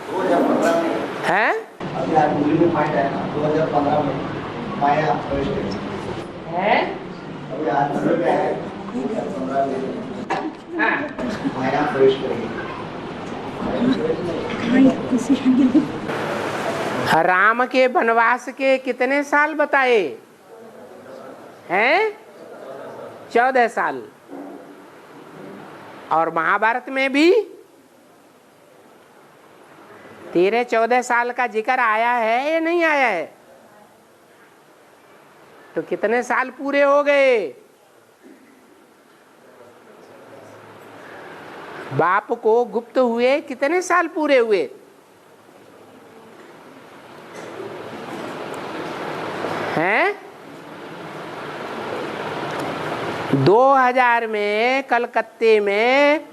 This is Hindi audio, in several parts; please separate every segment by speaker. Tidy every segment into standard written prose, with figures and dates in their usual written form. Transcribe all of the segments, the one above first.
Speaker 1: 2015 में
Speaker 2: है?
Speaker 1: अभी आज दिल्ली में फाइट है ना, 2015 में माया प्रवेश करी
Speaker 2: है?
Speaker 1: अभी आज दिल्ली में है 2015 में
Speaker 2: हाँ।
Speaker 1: माया प्रवेश करी।
Speaker 2: राम के वनवास के कितने साल बताए हैं? 14 साल। और महाभारत में भी 13-14 साल का जिक्र आया है या नहीं आया है? तो कितने साल पूरे हो गए? बाप को गुप्त हुए कितने साल पूरे हुए? हैं? 2000 में कलकत्ते में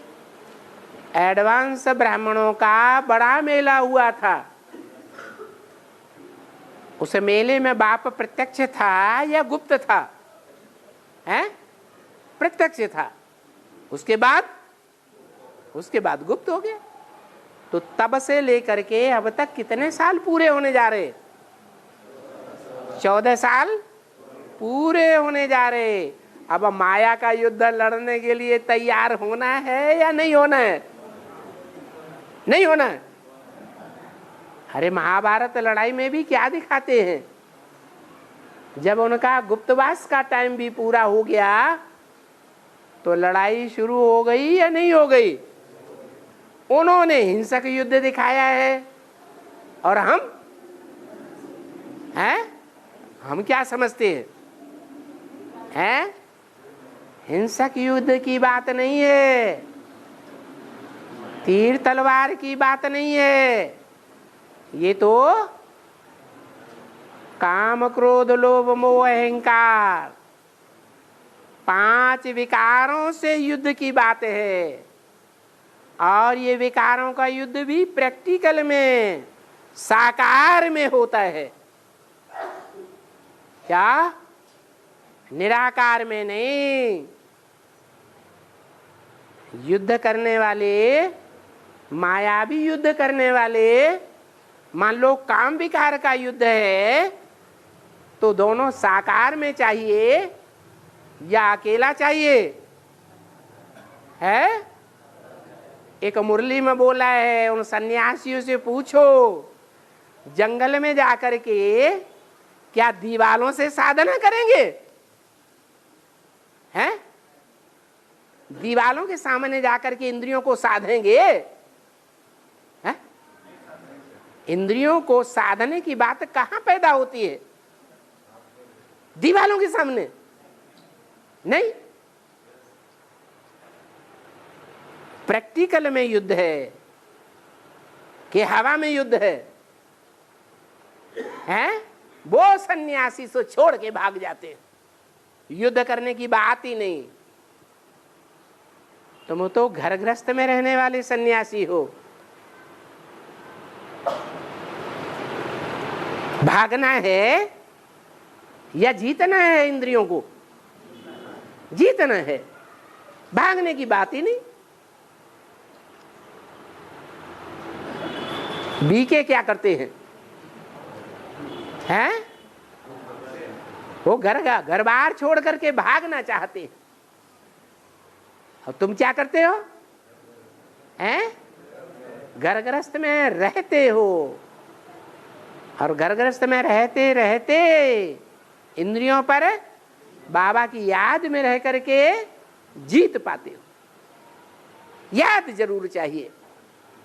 Speaker 2: एडवांस ब्राह्मणों का बड़ा मेला हुआ था। उस मेले में बाप प्रत्यक्ष था या गुप्त था? हैं? प्रत्यक्ष था। उसके बाद गुप्त हो गया। तो तब से लेकर के अब तक कितने साल पूरे होने जा रहे? 14 साल पूरे होने जा रहे। अब माया का युद्ध लड़ने के लिए तैयार होना है या नहीं होना है? नहीं होना है। अरे महाभारत लड़ाई में भी क्या दिखाते हैं? जब उनका गुप्तवास का टाइम भी पूरा हो गया तो लड़ाई शुरू हो गई या नहीं हो गई? उन्होंने हिंसक युद्ध दिखाया है और हम क्या समझते हैं? हैं? हिंसक युद्ध की बात नहीं है, तीर तलवार की बात नहीं है। ये तो काम क्रोध लोभ मोह अहंकार 5 विकारों से युद्ध की बात है। और ये विकारों का युद्ध भी प्रैक्टिकल में साकार में होता है, क्या निराकार में नहीं। युद्ध करने वाले, मायावी युद्ध करने वाले, मान लो काम विकार का युद्ध है तो दोनों साकार में चाहिए या अकेला चाहिए? है? एक मुरली में बोला है, उन सन्यासियों से पूछो जंगल में जाकर के क्या दीवालों से साधना करेंगे? हैं? दीवालों के सामने जाकर के इंद्रियों को साधेंगे? हैं? इंद्रियों को साधने की बात कहां पैदा होती है? दीवालों के सामने नहीं। प्रैक्टिकल में युद्ध है कि हवा में युद्ध है? हैं? वो सन्यासी सो छोड़ के भाग जाते हैं, युद्ध करने की बात ही नहीं। तुम तो घर गृहस्थ में रहने वाले सन्यासी हो। भागना है या जीतना है? इंद्रियों को जीतना है, भागने की बात ही नहीं। बीके क्या करते हैं? हैं? वो घर बार छोड़ करके भागना चाहते हैं। और तुम क्या करते हो? हैं? घर गृहस्थ में रहते हो और घर गृहस्थ में रहते रहते इंद्रियों पर बाबा की याद में रह करके जीत पाते हो। याद जरूर चाहिए।